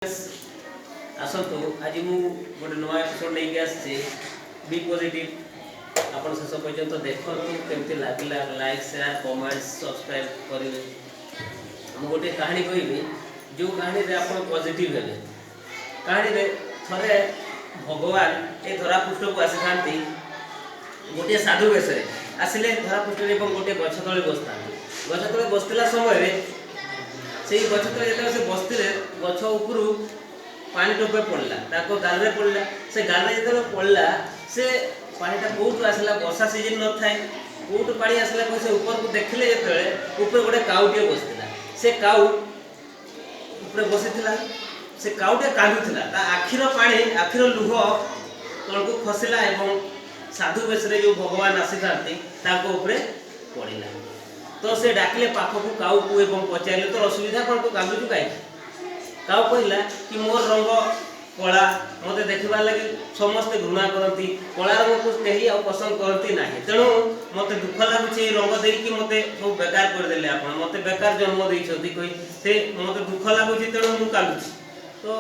आसतु आज मु गोटे नुआ एपिसोड लेके आसी बी पॉजिटिव आपण शेष पर्यंत देखु केमती लागला लाइक शेयर कमेंट्स सब्सक्राइब करेंगे। हम गोटे कहानी कहबी जो कहानी रे आपण पॉजिटिव हेले कहानी रे थरे भगवान ए धरा पृष्ठ को आसी थांती गोटे साधु वेश आसिले धरा पृष्ठ रे गोटे गछ तळे बसतिला समय रे से गछ तले से बसते गछ उपरू पानी टोपे पड़ला ताको गाल रे पड़ला से गाल रे जते पड़ला से पानीटा कोउट आसला वर्षा सीजन न थाए कोउट पानी आसला को से ऊपर को देखले जते ऊपर गोटे काउटे बसतिला से काउ ऊपर बसितिला से काउटे कांदुतिला ता आखिर पानी आखिर लुह तळको खसिला एवं साधु वेश रे जो भगवान आसी थांती ताको ऊपर पड़िला। तो से डाकिले पाखक काउ को एवं पचारे तो असुविधा कौन तो कांदुचु कहीं काउ कहला कि मोर रंग कला मते देखिबार लगे समस्त घृणा करती कला रंग को कहीं आ पसंद करती नाही तेणु मते दुख लागुचे रंग देई कि मते सब बेकार कर देले आपण मते बेकार जन्म देई छथि कहि से मते दुख लागुचे तेणु मु कांदुची। तो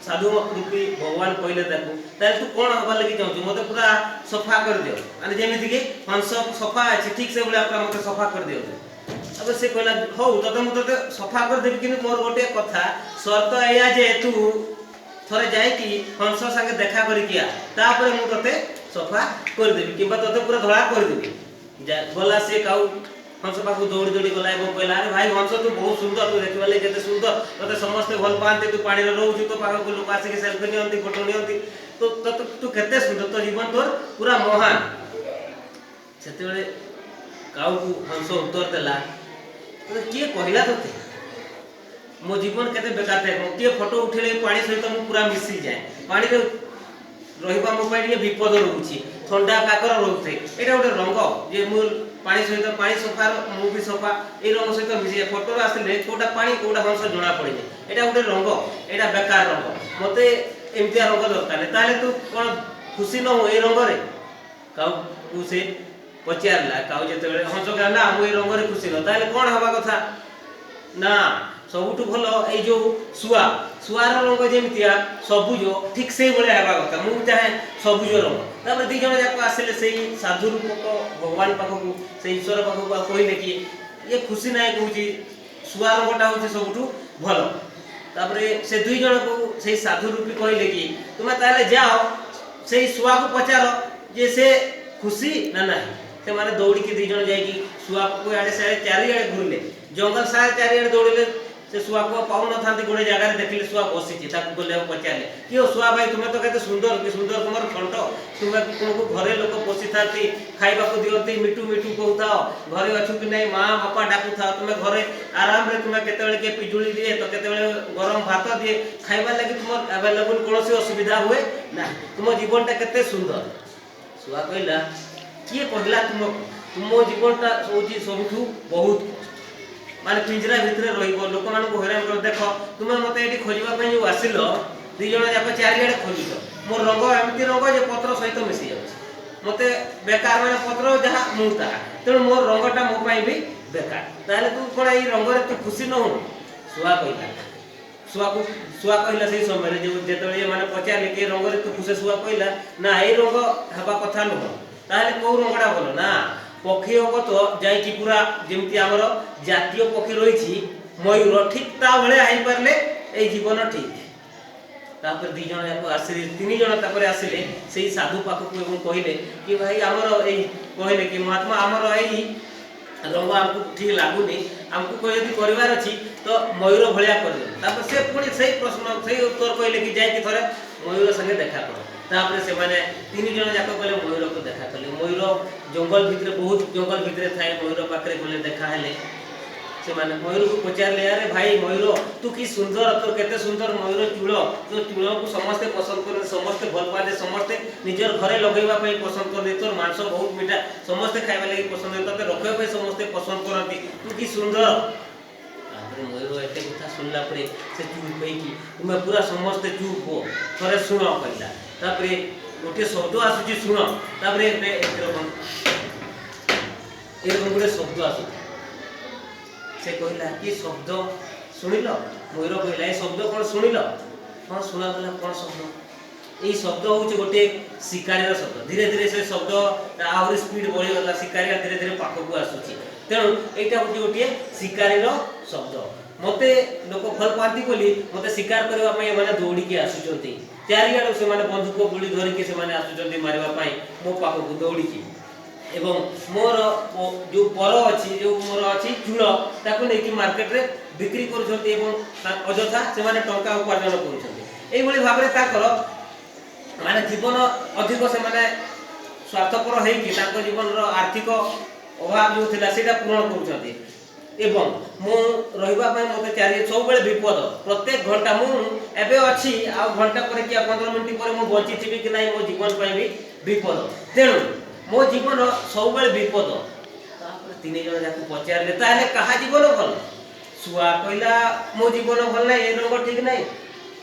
साधु रूपी भगवान कहले ताकू ताले तू कोन हबा लगी चाहू मते पूरा सफा कर दियो माने जेमिति कि हंस सफा अछि ठीक से बोले आपन मते सफा कर दियो। अब से कहला हो तते मु तते सफा कर देबी कि मोर गोटे कथा शर्त एया जे तू थरे जाय कि हंस संगे देखा करी किया तापर मु तते सफा कर देबी किबा तते पूरा धळा कर देबी जा गला से काउ हंस पाखु दौड़ी दौड़ी गला एवं कहला अरे भाई हंस तू बहुत सुंदर तू देखिबा ले केते सुंदर तते समस्त भल पाते तू पानी रे रहू तो पाखु को लोक आसी के सेल्फी नियंती फोटो नियंती तो तते तू केते सुंदर तो जीवन तोर पूरा महान सेते बेले काउ को हंस उत्तर देला तो किए कहला तोते मो जीवन केते बेकार थे किए फोटो उठेले पानी सहित मु पूरा मिसी जाए पानी रे रहिबा मो पाई विपद रहउची ठंडा काकर रहउथे एटा गोटे रंग जे मु पानी सहित पानी सफा मु भी सफा ए रंग सहित मिसी फोटो आसिले कोटा पानी कोटा हंस जणा पड़े एटा गोटे रंग एटा बेकार रंग मते एमतिया रंग दरकार नै ताले तू कोन खुशी न हो ए रंग रे काउ तू से पचारला काउ जते बेले हंस कहला मु ए रंग रे खुशी न ताले कोन हबा कथा ना सबुठु भलो ए जो सुआ सुआर रंग जेमितिया सबुज ठीक से बळे हेबा कथा मु चाहे सबुज रंग तापर दी जण जाको आसिले सेही साधु रूप को भगवान पाखकु से ईश्वर पाखकु कहिने कि ये खुशी नाय कहूची सुआ रंगटा होची सबुठु भलो तापर से दुई जण को सेही साधु रूपी कहिले कि तुमे ताले जाओ सेही सुआ को पचारो जे से खुशी ना नाही से माने दौड़ी के दी जण जाई कि सुआ को आड़े से चारि आड़े घुरले जंगल सारे चारि आड़े दौड़ले से सुआ को पाउ न थांती गोटे जगह रे देखले सुआ बसी छि ताकू बोले पचारले कियो सुआ भाई तुमे तो केते सुंदर कि सुंदर तुमर कंठ तुमे तुमको घरे लोक पोसी थाती खाइबा को दियंती मिठू मिठू कहउताओ घरे अछु कि नै मां बापा डाकू था तुमे घरे आराम रे तुमे केते बेले के पिजुली दिए तो केते बेले गरम भात दिए खाइबा लागि तुमर अवेलेबल कोनोसी असुविधा हुए ना तुम जीवनटा केते सुंदर। सुआ कहला किए कहला तुम जीवनटा सोजी सबठू बहुत माने पिंजरा भितरे रहिबो लोक मान को हैरान कर देखो तुमे मते एठी खोजिबा पई जो आसिलो दी जण जाको चारि आडे खोजितो मोर रंग एमती रंग जे पत्र सहित मिसी जाउछ मते बेकार माने पत्र जहा मुता तेणु मोर रंगटा मो पई भी बेकार ताले तू कोन ई रंग रे तू खुशी न हो। सुआ कहला सुआ कहला सेही समय रे जे जेतळे माने पचारले के रंग रे तू खुशी सुआ कहला ना ए रंग हबा कथा न ताले को रंगडा बोलो ना पक्षी होको तो जाई कि पूरा जेमति हमर जातीय पक्षी रहिछि मयूर ठीक ता भले आइ परले ए जीवन ठीक तापर दी जण याको आसिले तीन जण तापर आसिले सेही साधु पाखकु एवं कहिले कि भाई हमर ए कहिले कि महात्मा हमर ए रंग हमकु ठीक लागुनी हमकु कोइ यदि परिवार अछि तो मयूर भलिया कर दे तापर से पुनी सही प्रश्न सही उत्तर कहिले कि जाई कि थरे मयूर संगे देखा कर तापर से माने तीन जण जाको गले मयूर को देखा करले मयूर जंगल भितरे बहुत जंगल भितरे थाए मयूर पाखरे गले देखा हेले से माने मयूर को पचारले अरे भाई मयूर तू की सुंदर तो केते सुंदर मयूर चूल जो चूल को समस्त पसंद करे समस्त भल पाले समस्त निजर घरे लगेबा पई पसंद करे तोर मांस बहुत मीठा समस्त खाइबा लागि पसंद तते रखबा पई समस्त पसंद करती तू की सुंदर तापर मयूर एते कथा सुनला परे से चुप पई कि तुमे पूरा समस्त चुप हो थरे सुनो कहला तापर गोटे शब्द आसुची सुन तापर एरकम गोटे शब्द आसु से कहला कि शब्द शुणिल मयूर कहला ए शब्द कौन शुणिल कौन सुना गला कौन शब्द यही शब्द हूँ गोटे शिकारी शब्द धीरे धीरे से शब्द आहरी स्पीड बढ़ी गला शिकारी धीरे धीरे पाखक आसूची तेणु यहाँ हूँ गोटे शिकारी शब्द मत लोक भल पाती बोली मत शिकार करने मैंने दौड़ी आसुँच चारिआड़ से बंदूक गुली धरिकी से आसुँच मारे मो पाखक दौड़ी एवं मोर जो पर अच्छी जो मोर अच्छी चूल ताकू नहीं मार्केट रे बिक्री कर अजथा से टंका उपार्जन कर भाव में माने जीवन अधिक से माने स्वार्थपर होकर जीवन आर्थिक अभाव जो थिला सेटा पूर्ण करूछथि एवं मु रहिबा पय मते चारि सब बेले विपद प्रत्येक घंटा मु एबे अछि आ घंटा पर कि 15 मिनिट पर मु बंची थिबि कि नाही मो जीवन पय भी विपद तेणु मो जीवन सब बेले विपद तापर तीन जण जाकू पचारले ताले कहा जीवन भल सुआ कहला मो जीवन भल नाही ए रंग ठीक नाही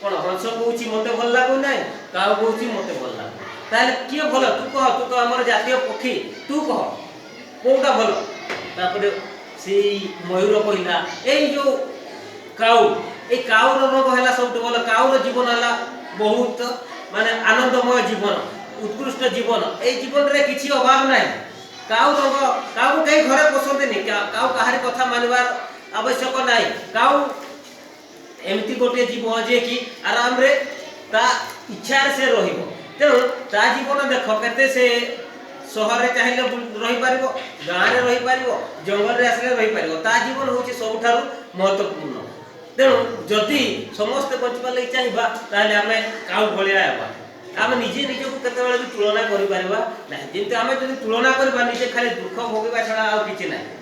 कौन हंस कहूँ मत भल लगू ना काउ कहूँ मत भल लगू ताले किए भल तू कह तू तो आम जातीय पक्षी तू कह कौटा भल तापर से मयूर कहला यही जो काउ ये काउर रंग है सब भल काउर जीवन है बहुत माने आनंदमय जीवन उत्कृष्ट जीवन ये जीवन रे किसी अभाव ना काउ रंग काउ कहीं घरे पसंद नहीं काउ कहार कथा मानवार आवश्यक ना काउ एमती गोटे जीव जे कि आराम रे ता इच्छा से रहिबो तेणु ता जीवन देख केते से सहर रे चाहिले रही पारिबो गाँ रे रही पारिबो जंगल रे आसले रही पारिबो ता जीवन होची सबठारु महत्वपूर्ण तेणु जदि समस्त बंचवा लई चाहिबा ताले आमे काउ भलिया हेबा आमे निजे निजे को केते बेले भी तुलना करि पारिबा ना जेंते आमे जदि तुलना करबा निजे खाली दुख भोगिबा छडा आ किछि नाही